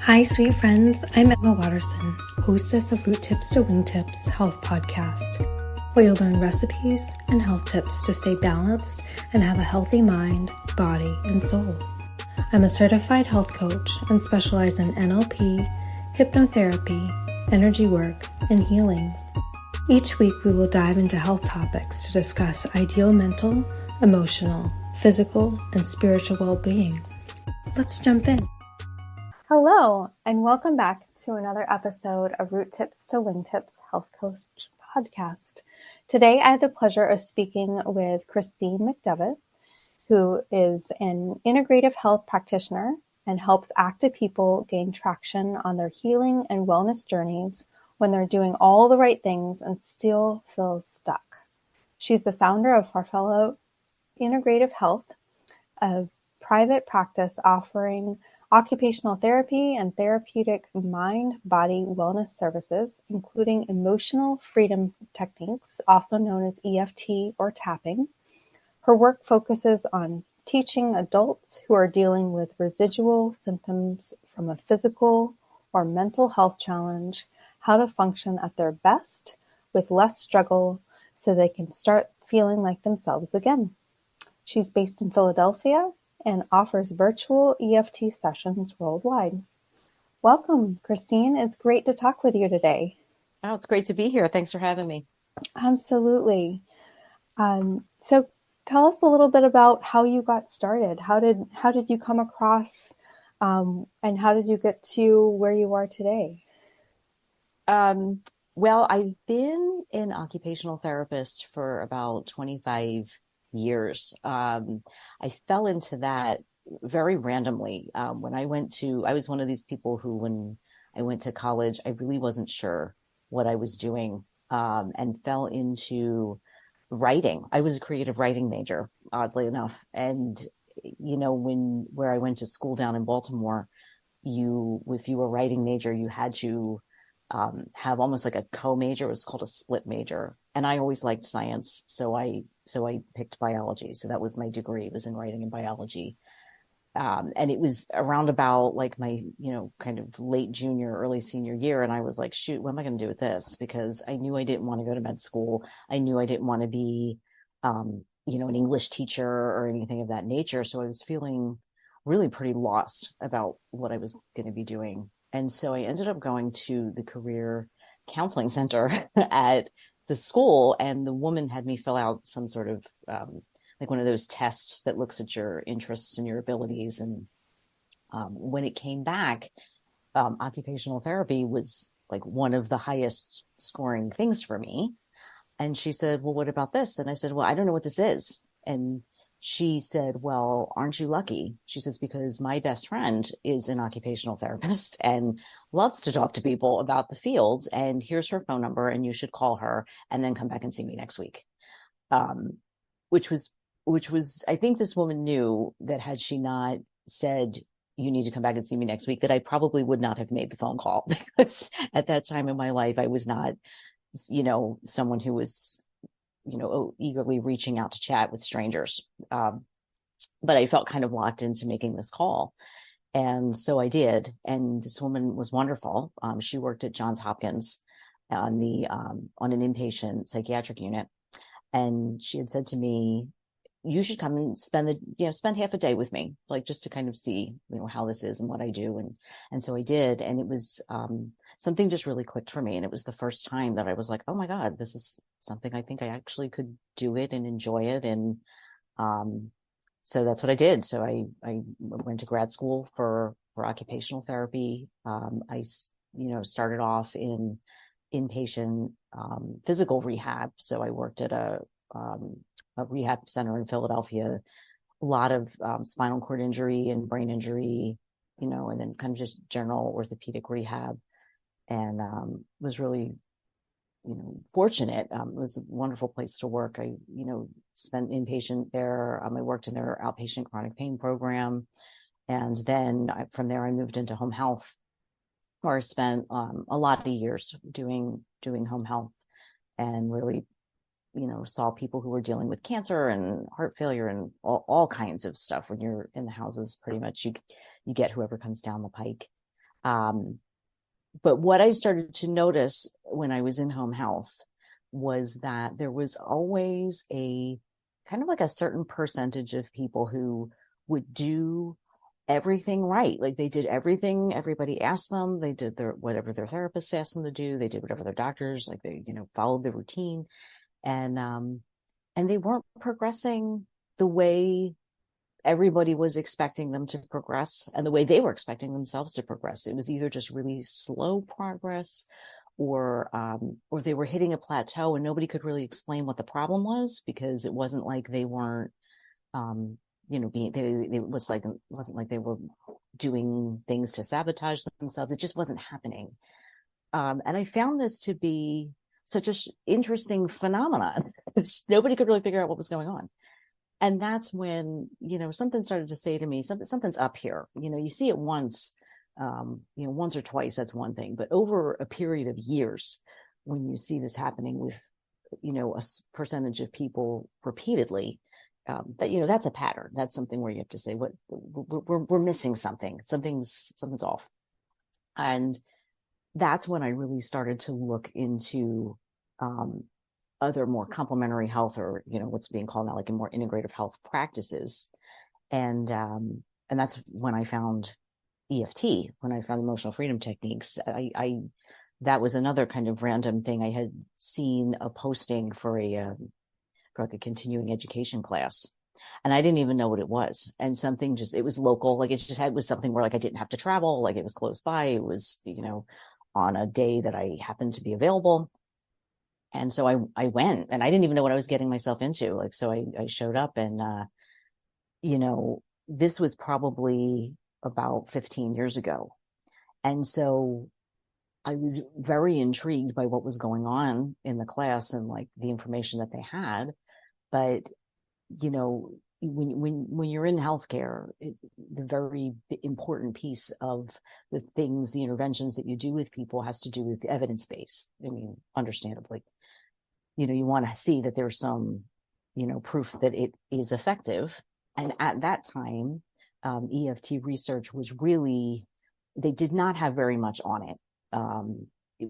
Hi, sweet friends. I'm Emma Watterson, hostess of Root Tips to Wingtips Health Podcast, where you'll learn recipes and health tips to stay balanced and have a healthy mind, body, and soul. I'm a certified health coach and specialize in NLP, hypnotherapy, energy work, and healing. Each week, we will dive into health topics to discuss ideal mental, emotional, physical, and spiritual well-being. Let's jump in. Hello, and welcome back to another episode of Root Tips to Wingtips Health Coach Podcast. Today, I have the pleasure of speaking with Christine McDevitt, who is an integrative health practitioner and helps active people gain traction on their healing and wellness journeys when they're doing all the right things and still feel stuck. She's the founder of Farfalla Integrative Health, a private practice offering occupational therapy and therapeutic mind-body wellness services, including emotional freedom techniques, also known as EFT or tapping. Her work focuses on teaching adults who are dealing with residual symptoms from a physical or mental health challenge how to function at their best with less struggle so they can start feeling like themselves again. She's based in Philadelphia and offers virtual EFT sessions worldwide. Welcome, Christine. It's great to talk with you today. Oh, it's great to be here. Thanks for having me. Absolutely. So tell us a little bit about how you got started. How did you come across and how did you get to where you are today? Well, I've been an occupational therapist for about 25 years. I fell into that very randomly. I was one of these people who, when I went to college, I really wasn't sure what I was doing, and fell into writing. I was a creative writing major, oddly enough. And, where I went to school down in Baltimore, if you were a writing major, you had to have almost like a co-major. It was called a split major. And I always liked science. So I picked biology. So that was my degree. It was in writing and biology. And it was around about like my, kind of late junior, early senior year. And I was like, shoot, what am I going to do with this? Because I knew I didn't want to go to med school. I knew I didn't want to be, an English teacher or anything of that nature. So I was feeling really pretty lost about what I was going to be doing. And so I ended up going to the career counseling center at the school, and the woman had me fill out some sort of like one of those tests that looks at your interests and your abilities. And when it came back, occupational therapy was like one of the highest scoring things for me. And she said, well, what about this? And I said, well, I don't know what this is. And she said, well, aren't you lucky? She says, because my best friend is an occupational therapist and loves to talk to people about the field. And here's her phone number, and you should call her and then come back and see me next week. Which was, I think this woman knew that had she not said, you need to come back and see me next week, that I probably would not have made the phone call, because at that time in my life, I was not, someone who was, eagerly reaching out to chat with strangers. But I felt kind of locked into making this call. And so I did. And this woman was wonderful. She worked at Johns Hopkins on an inpatient psychiatric unit. And she had said to me, you should come and spend half a day with me, like just to kind of see, how this is and what I do. And so I did. And it was, something just really clicked for me. And it was the first time that I was like, oh my God, this is something I think I actually could do it and enjoy it. And, so that's what I did. So I went to grad school for occupational therapy. I started off in inpatient, physical rehab. So I worked at a rehab center in Philadelphia, a lot of spinal cord injury and brain injury, and then kind of just general orthopedic rehab, and was really, fortunate. It was a wonderful place to work. I, spent inpatient there. I worked in their outpatient chronic pain program. And then from there, I moved into home health, where I spent a lot of years doing home health, and really, saw people who were dealing with cancer and heart failure and all kinds of stuff. When you're in the houses, pretty much you get whoever comes down the pike. But what I started to notice when I was in home health was that there was always a kind of like a certain percentage of people who would do everything right. Like they did everything everybody asked them. They did whatever their therapist asked them to do. They did whatever their doctors, like they, followed the routine. And they weren't progressing the way everybody was expecting them to progress and the way they were expecting themselves to progress. It was either just really slow progress or they were hitting a plateau and nobody could really explain what the problem was, because it wasn't like they weren't, it wasn't like they were doing things to sabotage themselves. It just wasn't happening. And I found this to be such an interesting phenomenon. Nobody could really figure out what was going on. And that's when, something started to say to me, something's up here. You see it once, once or twice, that's one thing. But over a period of years, when you see this happening with, a percentage of people repeatedly, that's a pattern. That's something where you have to say, what we're missing something. Something's off. And that's when I really started to look into, other more complementary health, or what's being called now like a more integrative health practices, and that's when I found EFT, when I found emotional freedom techniques. I that was another kind of random thing. I had seen a posting for like a continuing education class, and I didn't even know what it was. And something it was local, like it was something where like I didn't have to travel, like it was close by. It was on a day that I happened to be available. And so I went, and I didn't even know what I was getting myself into. Like, so I showed up, and, this was probably about 15 years ago. And so I was very intrigued by what was going on in the class and like the information that they had. But, when you're in healthcare, the very important piece of the things, the interventions that you do with people has to do with the evidence base. I mean, understandably. You want to see that there's some, proof that it is effective. And at that time, EFT research was really, they did not have very much on it.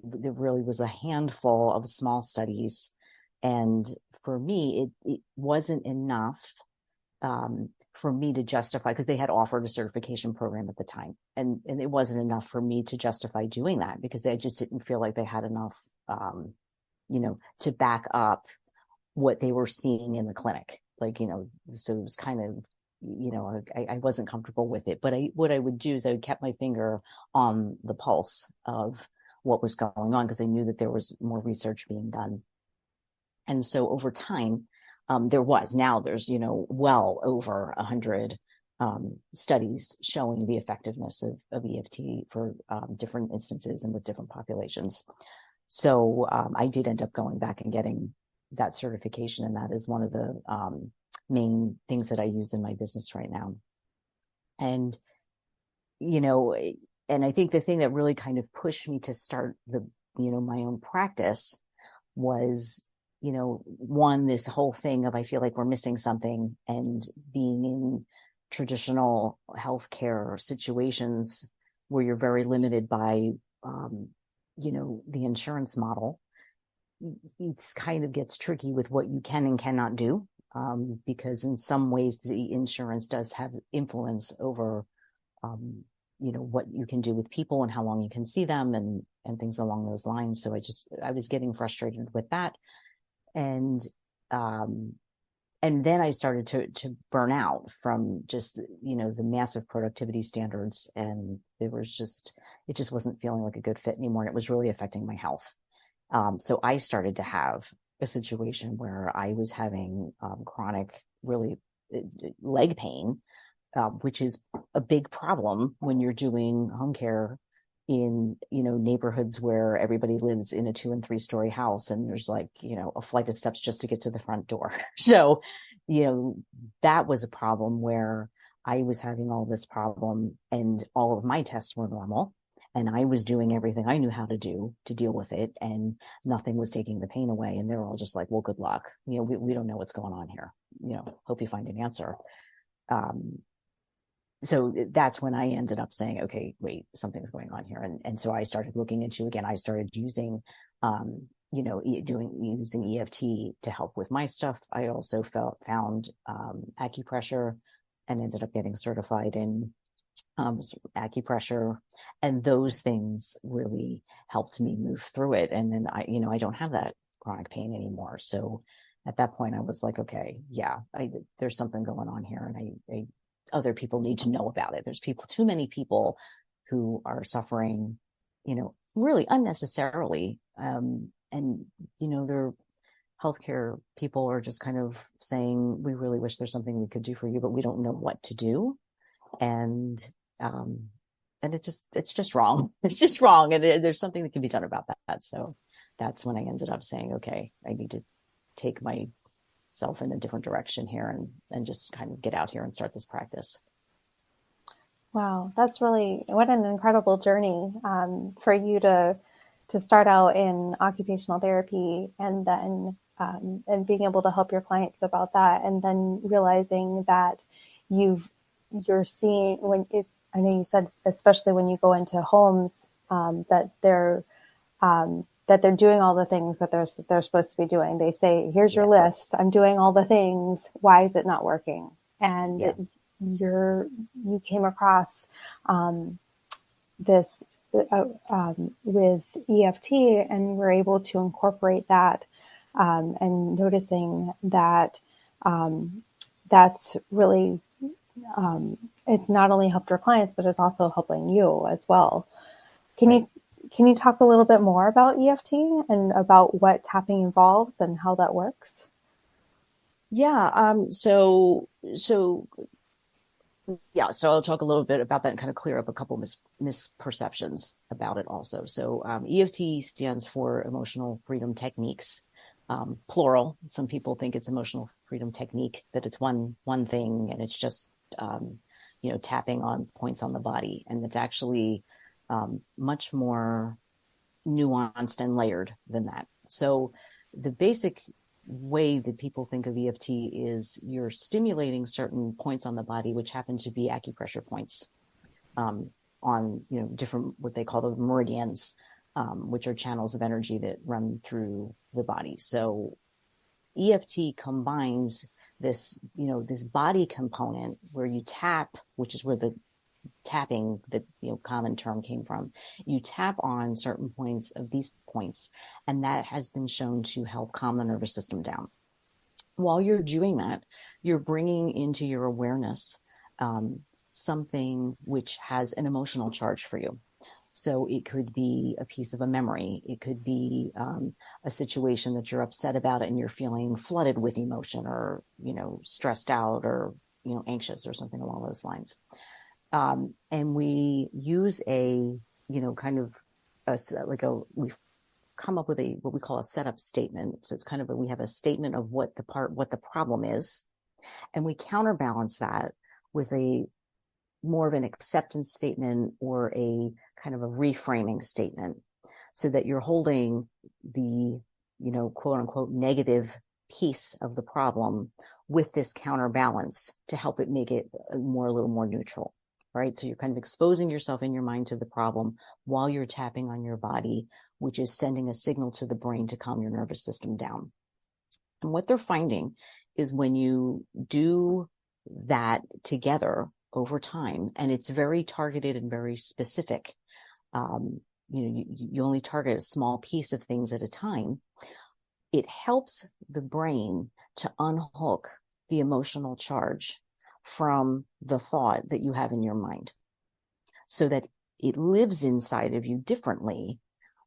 There really was a handful of small studies. And for me, it wasn't enough for me to justify, because they had offered a certification program at the time. And it wasn't enough for me to justify doing that, because they just didn't feel like they had enough to back up what they were seeing in the clinic. Like, so it was kind of, I wasn't comfortable with it. But what I would do is I would keep my finger on the pulse of what was going on, because I knew that there was more research being done. And so over time, there's, well over 100 studies showing the effectiveness of EFT for different instances and with different populations. So I did end up going back and getting that certification, and that is one of the main things that I use in my business right now. And, and I think the thing that really kind of pushed me to start my own practice was, one, this whole thing of, I feel like we're missing something, and being in traditional healthcare situations where you're very limited by, the insurance model. It's kind of gets tricky with what you can and cannot do, because in some ways the insurance does have influence over, what you can do with people and how long you can see them and things along those lines. So I was getting frustrated with that. And then I started to burn out from just, the massive productivity standards, and it just wasn't feeling like a good fit anymore. And it was really affecting my health. So I started to have a situation where I was having chronic, really leg pain, which is a big problem when you're doing home care in, neighborhoods where everybody lives in a 2 and 3 story house, and there's like, a flight of steps just to get to the front door. So, that was a problem where I was having all this problem, and all of my tests were normal, and I was doing everything I knew how to do to deal with it, and nothing was taking the pain away. And they were all just like, well, good luck. We don't know what's going on here. Hope you find an answer. so that's when I ended up saying, okay, wait, something's going on here. And so I started looking into, again, I started using, using EFT to help with my stuff. I also found acupressure and ended up getting certified in acupressure, and those things really helped me move through it. And then I don't have that chronic pain anymore. So at that point I was like, okay, yeah, there's something going on here, and other people need to know about it. There's too many people who are suffering, really unnecessarily. Their healthcare people are just kind of saying, we really wish there's something we could do for you, but we don't know what to do. And it's just wrong. It's just wrong. And there's something that can be done about that. So that's when I ended up saying, okay, I need to take myself in a different direction here and just kind of get out here and start this practice. Wow, that's really, what an incredible journey for you to start out in occupational therapy, and then and being able to help your clients about that, and then realizing that you're seeing I know you said, especially when you go into homes, that they're doing all the things that they're supposed to be doing. They say, here's your list. I'm doing all the things. Why is it not working? And you came across this with EFT, and were able to incorporate that, and noticing that that's really it's not only helped your clients, but it's also helping you as well. Can you talk a little bit more about EFT and about what tapping involves and how that works? Yeah. So I'll talk a little bit about that and kind of clear up a couple misperceptions about it also. So EFT stands for Emotional Freedom Techniques, plural. Some people think it's emotional freedom technique, that it's one thing, and it's just tapping on points on the body. And it's actually much more nuanced and layered than that. So the basic way that people think of EFT is you're stimulating certain points on the body, which happen to be acupressure points on different, what they call the meridians, which are channels of energy that run through the body. So EFT combines this body component where you tap, which is where the tapping, that common term came from. You tap on certain points of these points, and that has been shown to help calm the nervous system down. While you're doing that, you're bringing into your awareness something which has an emotional charge for you. So it could be a piece of a memory. It could be a situation that you're upset about and you're feeling flooded with emotion, or stressed out, or anxious, or something along those lines. And we use we've come up with what we call a setup statement. So it's kind of we have a statement of what the problem is, and we counterbalance that with a more of an acceptance statement, or a kind of a reframing statement, so that you're holding the, quote unquote, negative piece of the problem with this counterbalance to help it make it a little more neutral. Right. So you're kind of exposing yourself in your mind to the problem while you're tapping on your body, which is sending a signal to the brain to calm your nervous system down. And what they're finding is when you do that together over time, and it's very targeted and very specific, you only target a small piece of things at a time, it helps the brain to unhook the emotional charge from the thought that you have in your mind, so that it lives inside of you differently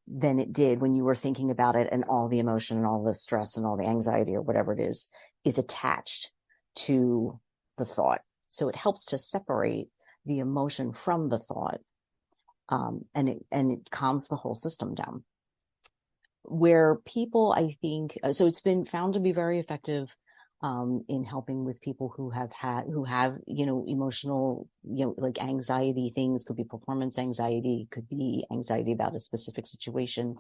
than it did when you were thinking about it, and all the emotion and all the stress and all the anxiety or whatever it is attached to the thought. So it helps to separate the emotion from the thought, and it calms the whole system down. Where people, I think, so it's been found to be very effective in helping with people who have emotional, like anxiety things. Could be performance anxiety, could be anxiety about a specific situation,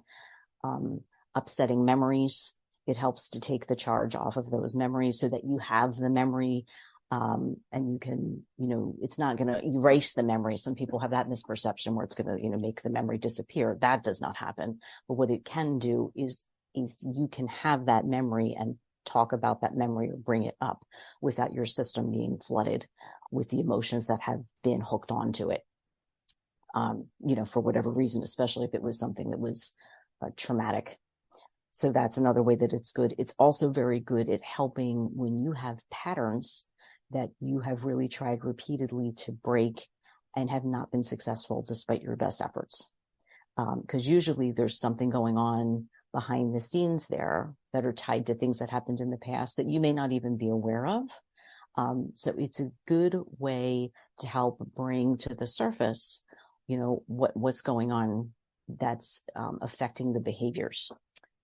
upsetting memories. It helps to take the charge off of those memories so that you have the memory And you can, it's not going to erase the memory. Some people have that misperception where it's going to, make the memory disappear. That does not happen. But what it can do is you can have that memory and talk about that memory or bring it up without your system being flooded with the emotions that have been hooked onto it. For whatever reason, especially if it was something that was traumatic. So that's another way that it's good. It's also very good at helping when you have patterns that you have really tried repeatedly to break and have not been successful despite your best efforts. Because usually there's something going on behind the scenes there that are tied to things that happened in the past that you may not even be aware of. So it's a good way to help bring to the surface, what's going on that's affecting the behaviors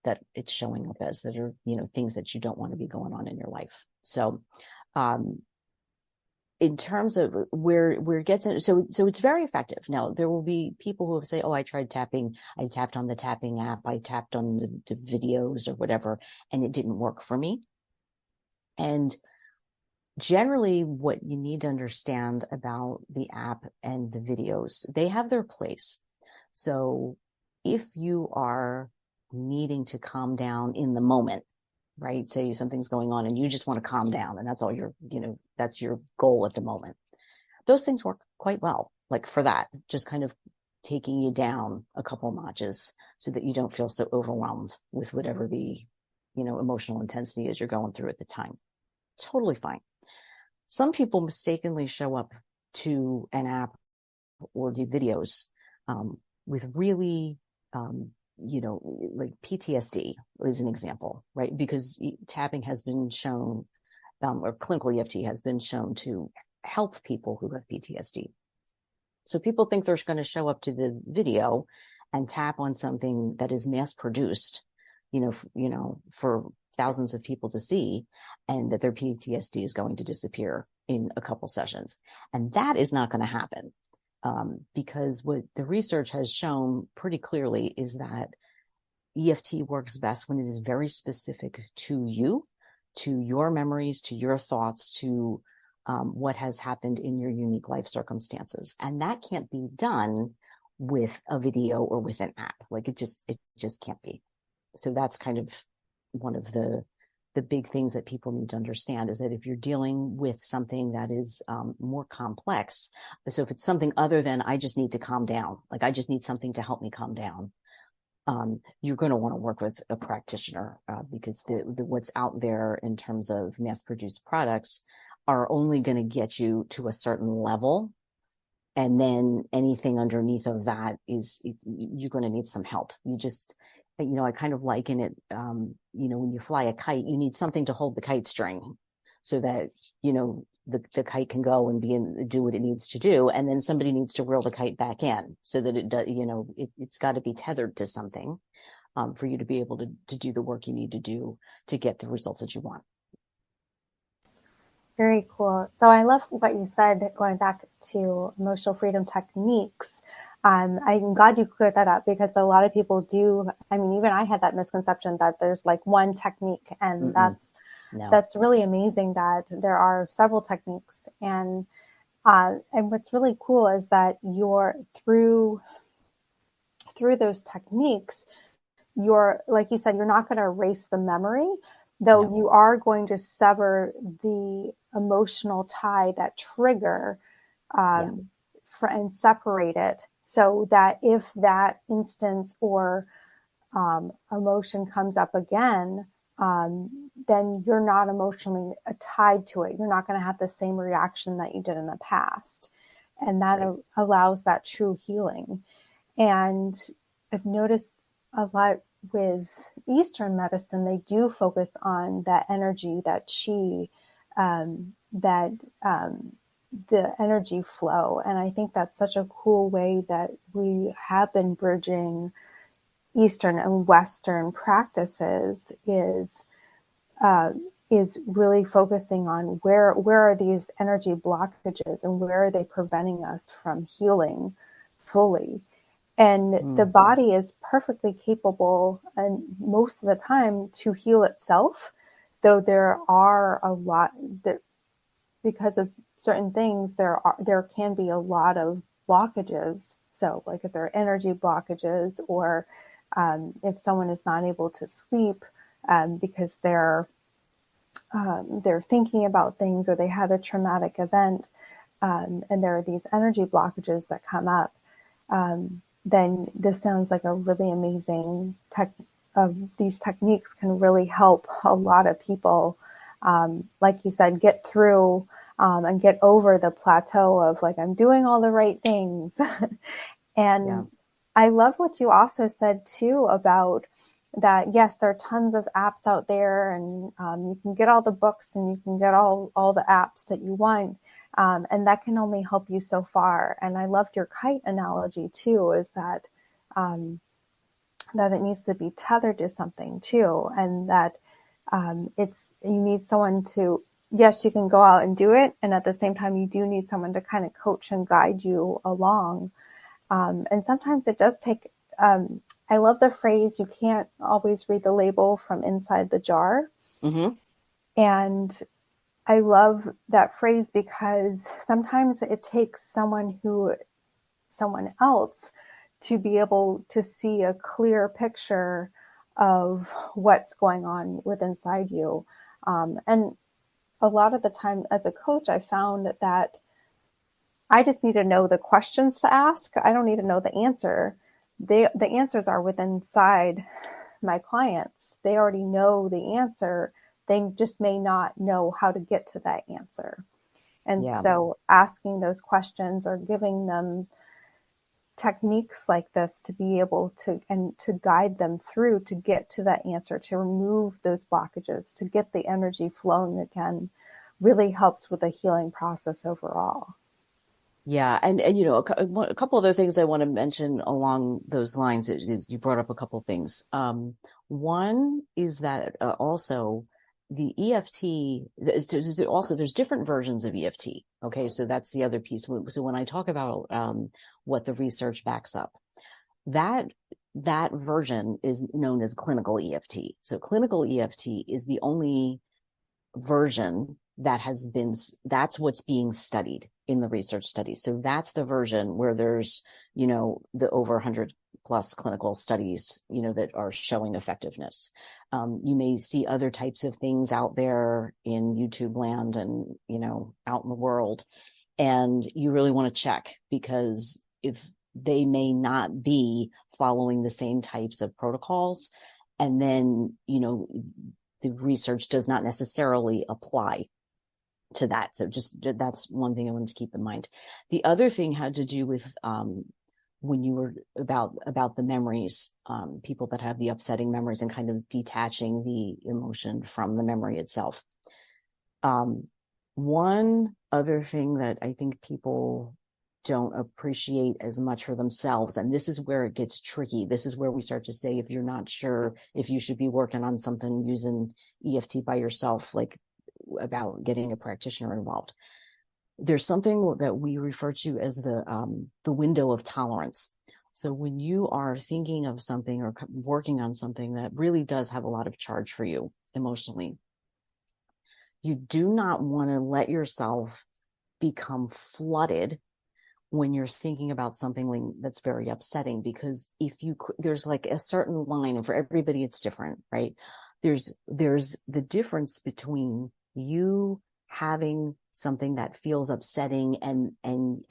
that it's showing up as, that are, things that you don't want to be going on in your life. So, in terms of where it gets in, so it's very effective. Now, there will be people who say, oh, I tried tapping. I tapped on the tapping app. I tapped on the videos or whatever, and it didn't work for me. And generally what you need to understand about the app and the videos, they have their place. So if you are needing to calm down in the moment, right? Say something's going on and you just want to calm down and that's all that's your goal at the moment. Those things work quite well. Like for that, just kind of taking you down a couple notches so that you don't feel so overwhelmed with whatever the, emotional intensity is you're going through at the time. Totally fine. Some people mistakenly show up to an app or do videos with really, like PTSD is an example, right? Because tapping has been shown, or clinical EFT has been shown to help people who have PTSD. So people think they're going to show up to the video and tap on something that is mass produced, for thousands of people to see, and that their PTSD is going to disappear in a couple sessions. And that is not going to happen. Because what the research has shown pretty clearly is that EFT works best when it is very specific to you, to your memories, to your thoughts, to what has happened in your unique life circumstances. And that can't be done with a video or with an app. Like it just can't be. So that's kind of one of the big things that people need to understand, is that if you're dealing with something that is more complex, so if it's something other than I just need to calm down, like I just need something to help me calm down, you're going to want to work with a practitioner because the what's out there in terms of mass-produced products are only going to get you to a certain level. And then anything underneath of that you're going to need some help. You just, I kind of liken it, when you fly a kite, you need something to hold the kite string so that, the kite can go and do what it needs to do. And then somebody needs to reel the kite back in so that it does, it's got to be tethered to something for you to be able to do the work you need to do to get the results that you want. Very cool. So I love what you said, going back to emotional freedom techniques. I'm glad you cleared that up, because a lot of people do. I mean, even I had that misconception that there's like one technique, and that's really amazing that there are several techniques. And what's really cool is that you're through those techniques, like you said, you're not going to erase the memory, though you are going to sever the emotional tie, that trigger, and separate it, so that if that instance or emotion comes up again, then you're not emotionally tied to it. You're not going to have the same reaction that you did in the past. And that allows that true healing. And I've noticed a lot with Eastern medicine, they do focus on that energy, that chi, the energy flow. And I think that's such a cool way that we have been bridging Eastern and Western practices, is really focusing on where are these energy blockages and where are they preventing us from healing fully. And the body is perfectly capable, and most of the time, to heal itself, though there are a lot that because of certain things, there can be a lot of blockages. So like if there are energy blockages, or if someone is not able to sleep because they're thinking about things, or they had a traumatic event, and there are these energy blockages that come up, then this sounds like a really amazing these techniques can really help a lot of people, like you said, get through and get over the plateau of like, I'm doing all the right things. And Yeah. I love what you also said too about that. Yes, there are tons of apps out there, and you can get all the books and you can get all the apps that you want. And that can only help you so far. And I loved your kite analogy too, is that that it needs to be tethered to something too. And that you need someone to, yes, you can go out and do it. And at the same time, you do need someone to kind of coach and guide you along. And sometimes it does take, I love the phrase, you can't always read the label from inside the jar. Mm-hmm. And I love that phrase because sometimes it takes someone else to be able to see a clear picture of what's going on with inside you. And a lot of the time as a coach, I found that I just need to know the questions to ask. I don't need to know the answer. The answers are within inside my clients. They already know the answer. They just may not know how to get to that answer. And Yeah. so asking those questions or giving them techniques like this to be able to, and to guide them through to get to that answer, to remove those blockages, to get the energy flowing again, really helps with the healing process overall. Yeah. And you know, a couple other things I want to mention along those lines is you brought up a couple things. One is that also the EFT, there's different versions of EFT. Okay. So that's the other piece. So when I talk about what the research backs up, that version is known as clinical EFT. So clinical EFT is the only version that's what's being studied in the research studies. So that's the version where there's, you know, the over 100 plus clinical studies, you know, that are showing effectiveness. You may see other types of things out there in YouTube land and, you know, out in the world. And you really want to check, because if they may not be following the same types of protocols, and then, you know, the research does not necessarily apply to that. So just that's one thing I wanted to keep in mind. The other thing had to do with when you were about the memories, people that have the upsetting memories and kind of detaching the emotion from the memory itself. One other thing that I think people don't appreciate as much for themselves, and this is where it gets tricky. This is where we start to say, if you're not sure if you should be working on something using EFT by yourself, like about getting a practitioner involved. There's something that we refer to as the window of tolerance. So when you are thinking of something or working on something that really does have a lot of charge for you emotionally, you do not want to let yourself become flooded when you're thinking about something that's very upsetting, because there's like a certain line, and for everybody it's different, right? There's the difference between you having something that feels upsetting and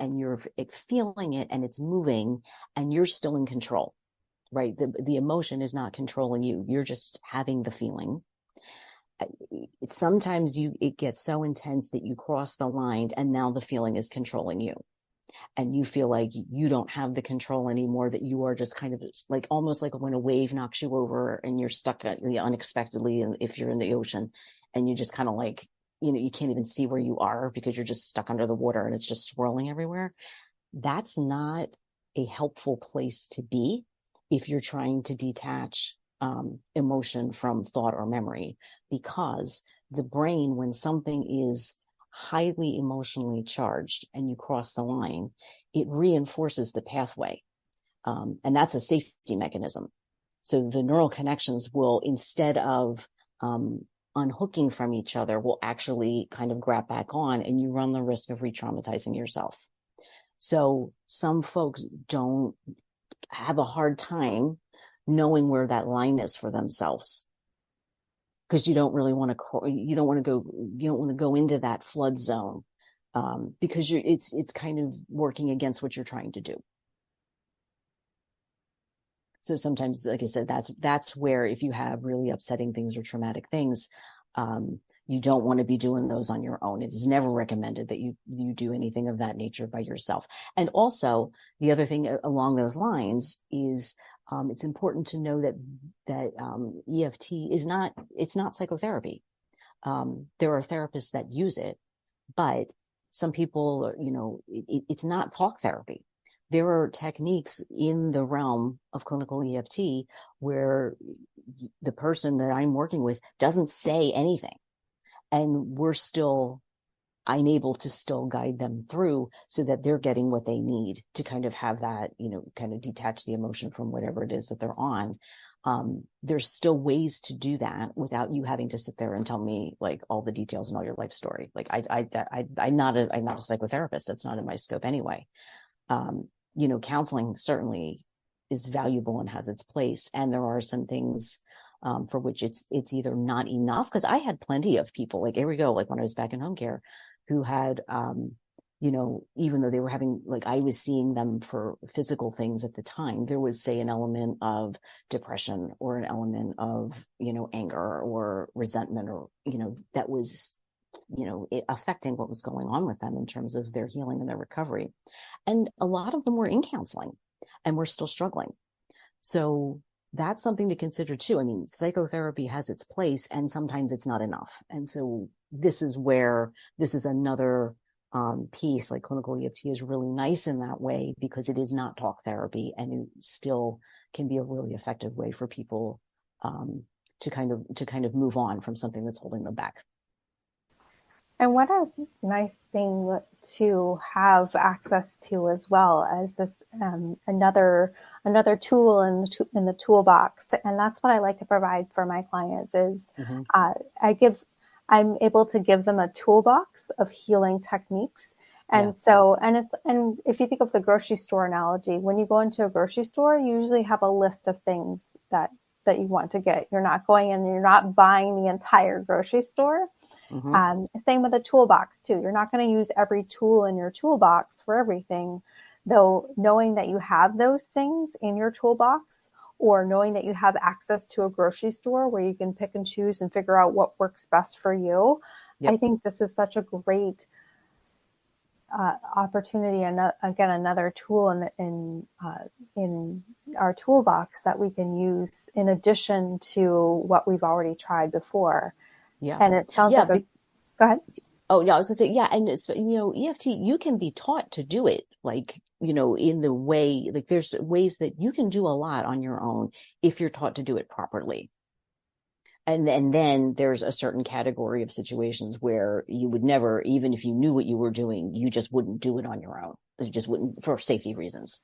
you're feeling it and it's moving and you're still in control, right? The emotion is not controlling you. You're just having the feeling. Sometimes it gets so intense that you cross the line and now the feeling is controlling you. And you feel like you don't have the control anymore, that you are just kind of like, almost like when a wave knocks you over and you're stuck unexpectedly, and if you're in the ocean and you just kind of like, you know, you can't even see where you are because you're just stuck under the water and it's just swirling everywhere. That's not a helpful place to be if you're trying to detach emotion from thought or memory, because the brain, when something is highly emotionally charged and you cross the line, it reinforces the pathway. And that's a safety mechanism. So the neural connections will, instead of unhooking from each other will actually kind of grab back on, and you run the risk of re-traumatizing yourself. So some folks don't have a hard time knowing where that line is for themselves, because you don't want to go into that flood zone, because it's kind of working against what you're trying to do. So sometimes, like I said, that's where, if you have really upsetting things or traumatic things, you don't want to be doing those on your own. It is never recommended that you do anything of that nature by yourself. And also, the other thing along those lines is, it's important to know that EFT it's not psychotherapy. There are therapists that use it, but some people, it's not talk therapy. There are techniques in the realm of clinical EFT where the person that I'm working with doesn't say anything, and I'm able to still guide them through so that they're getting what they need to kind of have that, kind of detach the emotion from whatever it is that they're on. There's still ways to do that without you having to sit there and tell me like all the details and all your life story. Like I'm not a psychotherapist. That's not in my scope anyway. Counseling certainly is valuable and has its place. And there are some things for which it's either not enough, because I had plenty of people, like, here we go, like when I was back in home care, who had, even though they were having, like, I was seeing them for physical things at the time, there was, say, an element of depression or an element of, anger or resentment, or, that was, affecting what was going on with them in terms of their healing and their recovery. And a lot of them were in counseling and were still struggling. So that's something to consider too. I mean, psychotherapy has its place, and sometimes it's not enough. And so this is another piece. Like, clinical EFT is really nice in that way, because it is not talk therapy, and it still can be a really effective way for people to kind of move on from something that's holding them back. And what a nice thing to have access to, as well as this another tool in the toolbox. And that's what I like to provide for my clients is I'm able to give them a toolbox of healing techniques. And and if you think of the grocery store analogy, when you go into a grocery store, you usually have a list of things that you want to get. You're not going in, you're not buying the entire grocery store. Same with a toolbox too. You're not going to use every tool in your toolbox for everything, though knowing that you have those things in your toolbox, or knowing that you have access to a grocery store where you can pick and choose and figure out what works best for you. Yep. I think this is such a great opportunity, and again, another tool in our toolbox that we can use in addition to what we've already tried before. Yeah. And it sounds like go ahead. Oh, yeah, I was going to say, yeah. And it's, EFT, you can be taught to do it, like, in the way, like, there's ways that you can do a lot on your own if you're taught to do it properly. And then there's a certain category of situations where you would never, even if you knew what you were doing, you just wouldn't do it on your own. You just wouldn't, for safety reasons.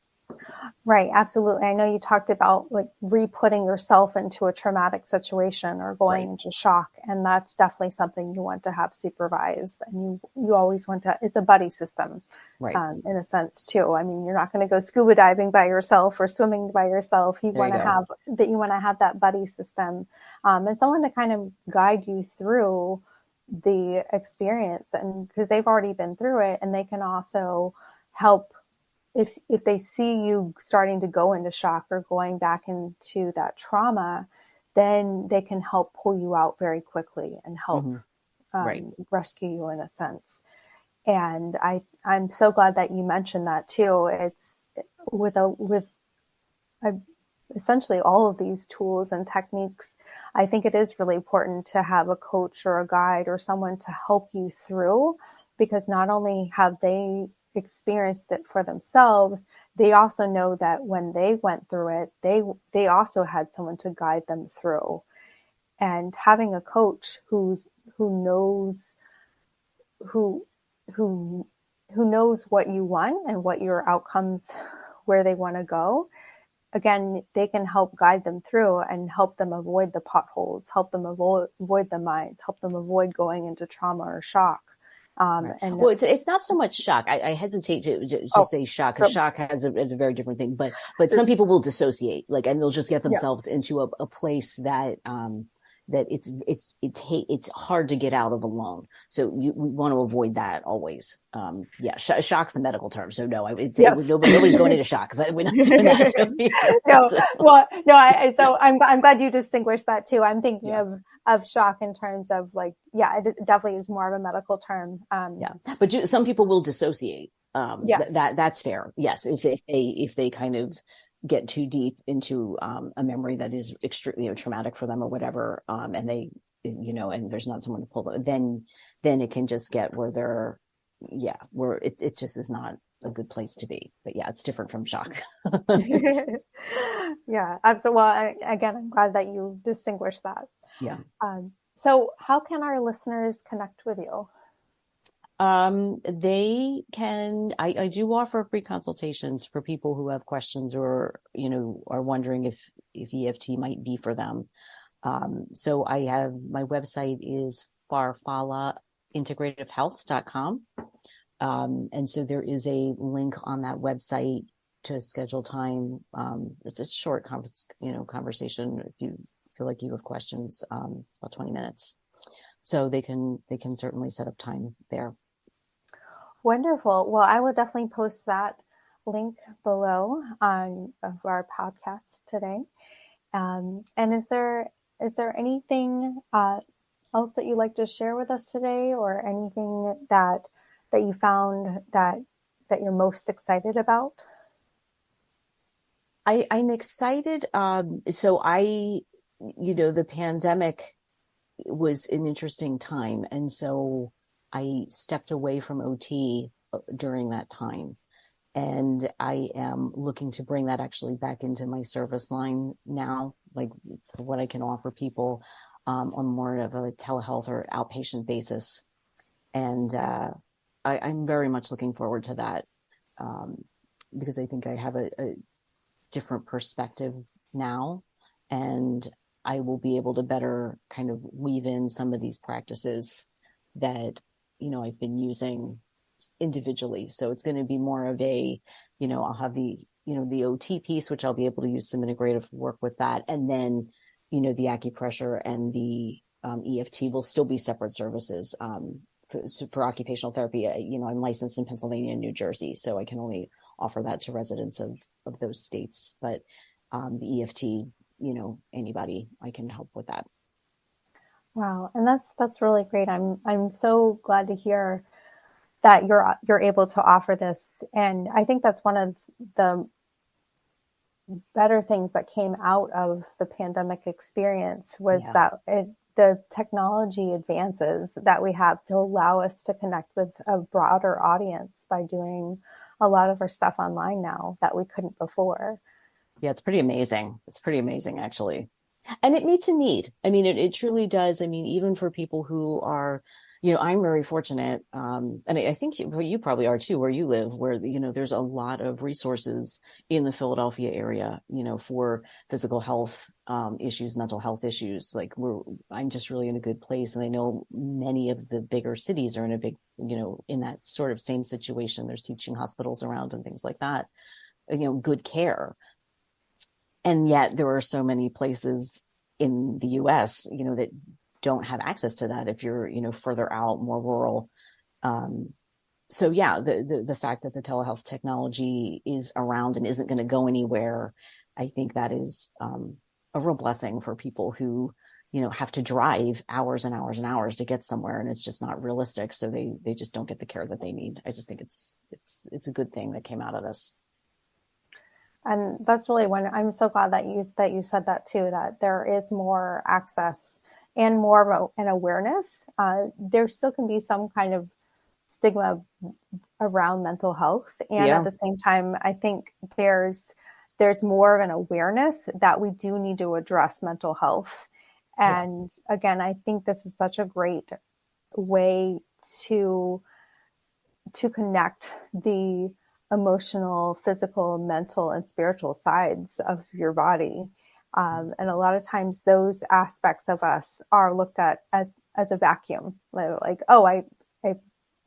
Right. Absolutely. I know you talked about like re-putting yourself into a traumatic situation or going into shock. And that's definitely something you want to have supervised. And you always want to, it's a buddy system, in a sense too. I mean, you're not going to go scuba diving by yourself or swimming by yourself. You want to have that buddy system, and someone to kind of guide you through the experience, and because they've already been through it, and they can also help. If they see you starting to go into shock or going back into that trauma, then they can help pull you out very quickly and help rescue you in a sense. And I'm so glad that you mentioned that too. It's with essentially all of these tools and techniques, I think it is really important to have a coach or a guide or someone to help you through, because not only have they experienced it for themselves, they also know that when they went through it, they also had someone to guide them through. And having a coach who knows what you want and what your outcomes, where they want to go, again, they can help guide them through and help them avoid the potholes, help them avoid the mines, help them avoid going into trauma or shock. Right. Well, it's not so much shock. I hesitate to say shock, because shock has a very different thing. But some people will dissociate, like, and they'll just get themselves into a place that that it's hard to get out of alone. So we want to avoid that always. Shock's a medical term, so no, nobody's going into shock, but we're not doing that. So I'm glad you distinguished that too. I'm thinking of shock in terms of like, it definitely is more of a medical term. But some people will dissociate. That's fair. Yes, if they kind of get too deep into a memory that is extremely traumatic for them or whatever, and they, and there's not someone to pull them, then it can just get where they're, where it just is not a good place to be. But it's different from shock. Yeah, absolutely. Well, again, I'm glad that you distinguished that. Yeah. So how can our listeners connect with you? They can, I do offer free consultations for people who have questions or, are wondering if EFT might be for them. So I have, my website is Farfalla Integrative Health.com. And so there is a link on that website to schedule time. It's a short conversation. If you feel like you have questions, it's about 20 minutes. So they can certainly set up time there. Wonderful. Well, I will definitely post that link below of our podcast today. And is there anything else that you'd like to share with us today, or anything that you found that you're most excited about? I'm excited. So the pandemic was an interesting time. And so I stepped away from OT during that time. And I am looking to bring that actually back into my service line now, like for what I can offer people on more of a telehealth or outpatient basis. And I'm very much looking forward to that because I think I have a different perspective now, and I will be able to better kind of weave in some of these practices that, I've been using individually. So it's going to be more of a, I'll have the OT piece, which I'll be able to use some integrative work with that. And then, the acupressure and the EFT will still be separate services. For occupational therapy, I'm licensed in Pennsylvania and New Jersey, so I can only offer that to residents of those states. But the EFT, anybody, I can help with that. Wow, and that's really great. I'm so glad to hear that you're able to offer this, and I think that's one of the better things that came out of the pandemic experience was that the technology advances that we have to allow us to connect with a broader audience by doing a lot of our stuff online now that we couldn't before. Yeah, it's pretty amazing. It's pretty amazing, actually. And it meets a need. I mean, it truly does. I mean, even for people who are, I'm very fortunate. And I think you probably are too, where you live, where, there's a lot of resources in the Philadelphia area, for physical health issues, mental health issues. Like I'm just really in a good place. And I know many of the bigger cities are in a big, in that sort of same situation. There's teaching hospitals around and things like that, good care. And yet there are so many places in the US, that don't have access to that if you're, further out, more rural. So the fact that the telehealth technology is around and isn't going to go anywhere, I think that is a real blessing for people who, have to drive hours and hours and hours to get somewhere, and it's just not realistic. So they just don't get the care that they need. I just think it's a good thing that came out of this. And that's really I'm so glad that you said that too, that there is more access and more of an awareness. There still can be some kind of stigma around mental health. And at the same time, I think there's more of an awareness that we do need to address mental health. And again, I think this is such a great way to connect the emotional, physical, mental, and spiritual sides of your body. And a lot of times those aspects of us are looked at as a vacuum, like, oh, I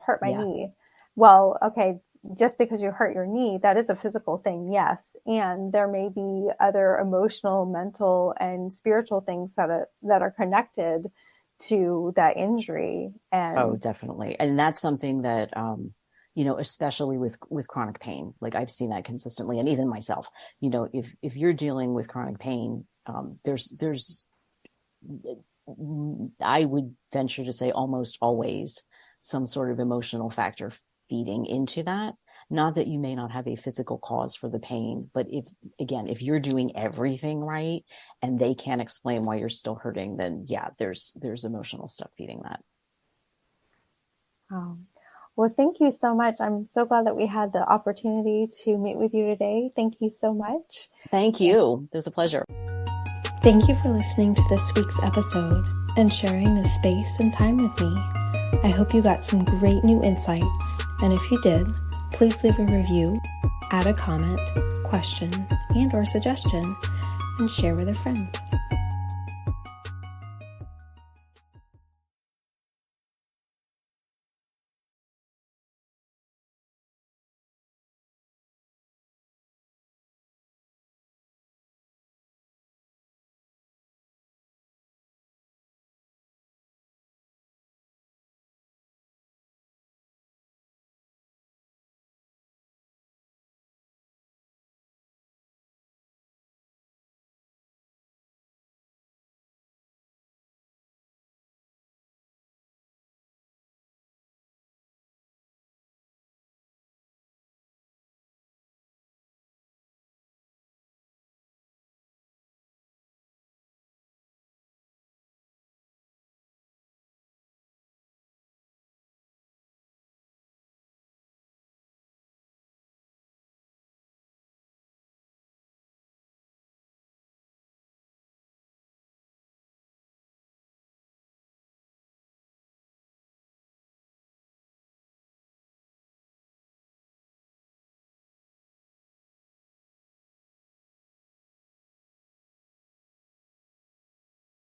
hurt my knee. Well, okay, just because you hurt your knee, that is a physical thing, yes. And there may be other emotional, mental, and spiritual things that are connected to that injury. And oh, definitely. And that's something that, especially with chronic pain, like I've seen that consistently, and even myself, if you're dealing with chronic pain, there's, I would venture to say almost always some sort of emotional factor feeding into that. Not that you may not have a physical cause for the pain, but if you're doing everything right and they can't explain why you're still hurting, then yeah, there's emotional stuff feeding that. Well, thank you so much. I'm so glad that we had the opportunity to meet with you today. Thank you so much. Thank you. It was a pleasure. Thank you for listening to this week's episode and sharing this space and time with me. I hope you got some great new insights, and if you did, please leave a review, add a comment, question, and/or suggestion, and share with a friend.